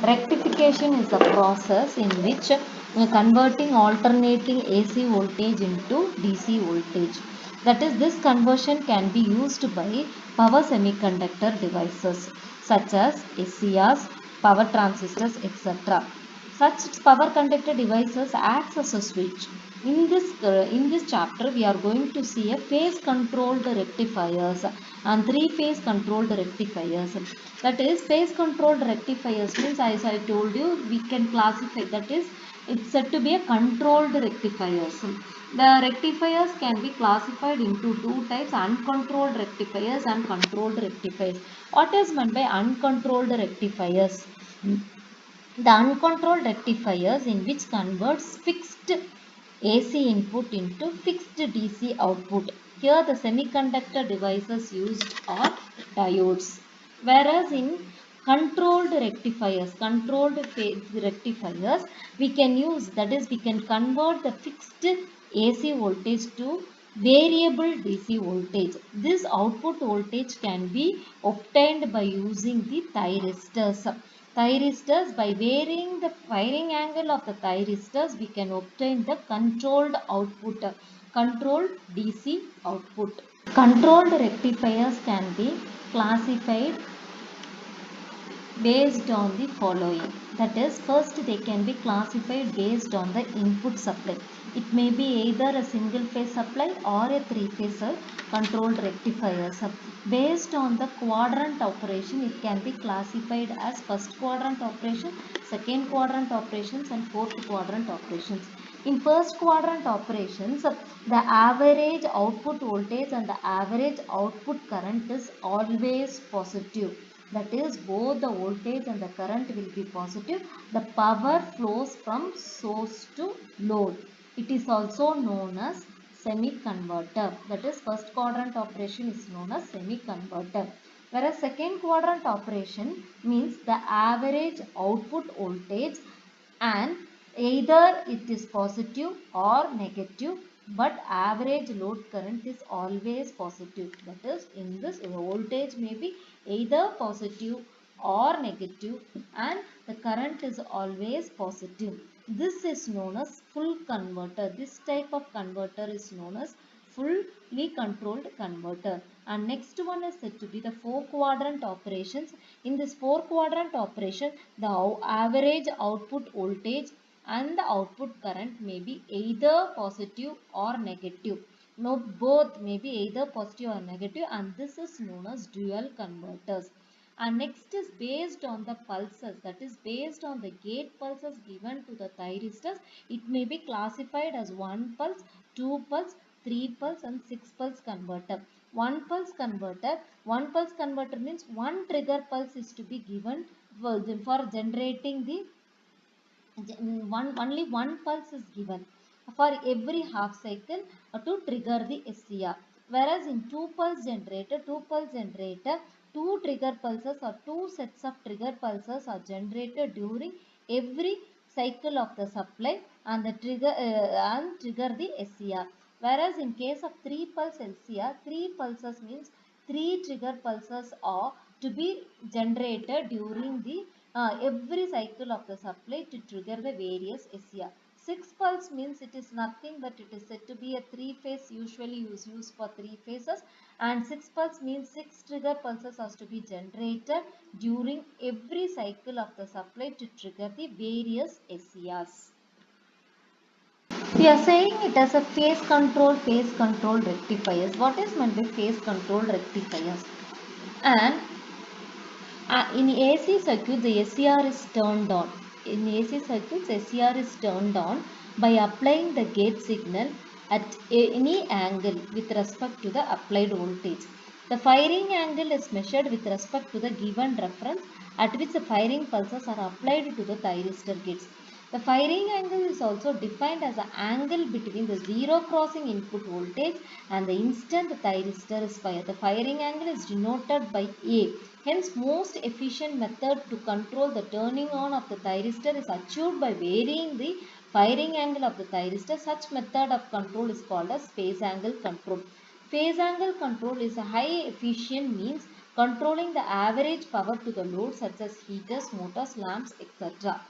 Rectification is a process in which converting alternating AC voltage into DC voltage. That is, this conversion can be used by power semiconductor devices such as SCRs, power transistors, etc. Such power conductor devices acts as a switch. In this chapter, we are going to see a phase controlled rectifiers and three phase controlled rectifiers. That is, phase controlled rectifiers means, as I told you, we can classify, that is, it's said to be a controlled rectifiers. The rectifiers can be classified into two types: uncontrolled rectifiers and controlled rectifiers. What is meant by uncontrolled rectifiers? The uncontrolled rectifiers in which converts fixed AC input into fixed DC output. Here the semiconductor devices used are diodes. Whereas in controlled phase rectifiers, we can use, that is, we can convert the fixed AC voltage to variable DC voltage. This output voltage can be obtained by using the thyristors. By varying the firing angle of the thyristors, we can obtain the controlled output, controlled DC output. Controlled rectifiers can be classified based on the following. That is, first they can be classified based on the input supply. It may be either a single phase supply or a three phase controlled rectifiers. Based on the quadrant operation, it can be classified as first quadrant operation, second quadrant operations, and fourth quadrant operations. In first quadrant operations, the average output voltage and the average output current is always positive. That is, both the voltage and the current will be positive. The power flows from source to load. It is also known as semi-converter. That is, first quadrant operation is known as semi-converter. Whereas second quadrant operation means the average output voltage, and either it is positive or negative, but average load current is always positive. That is, in this, voltage may be either positive or negative and the current is always positive. This is known as full converter. This type of converter is known as fully controlled converter. And next one is said to be the four quadrant operations. In this four quadrant operation, the average output voltage and the output current may be either positive or negative. No, both may be either positive or negative, and this is known as dual converters. And next is based on the pulses, that is, based on the gate pulses given to the thyristors. It may be classified as 1 pulse, 2 pulse, 3 pulse, and 6 pulse converter. 1 pulse converter means one trigger pulse is to be given for generating the only one pulse is given for every half cycle to trigger the SCR. Whereas in two pulse generator, two trigger pulses or two sets of trigger pulses are generated during every cycle of the supply and the trigger the SCR. Whereas in case of three pulse LCR, three pulses means three trigger pulses are to be generated during the every cycle of the supply to trigger the various SCR. 6 pulse means it is nothing but it is said to be a 3 phase, usually used for 3 phases, and 6 pulse means 6 trigger pulses has to be generated during every cycle of the supply to trigger the various SCRs. We are saying it as a phase control rectifiers. What is meant by phase control rectifiers? And in AC circuit, the SCR is turned on. In AC circuits, SCR is turned on by applying the gate signal at any angle with respect to the applied voltage. The firing angle is measured with respect to the given reference at which the firing pulses are applied to the thyristor gates. The firing angle is also defined as the angle between the zero crossing input voltage and the instant the thyristor is fired. The firing angle is denoted by A. Hence, most efficient method to control the turning on of the thyristor is achieved by varying the firing angle of the thyristor. Such method of control is called as phase angle control. Phase angle control is a high efficient means controlling the average power to the load such as heaters, motors, lamps, etc.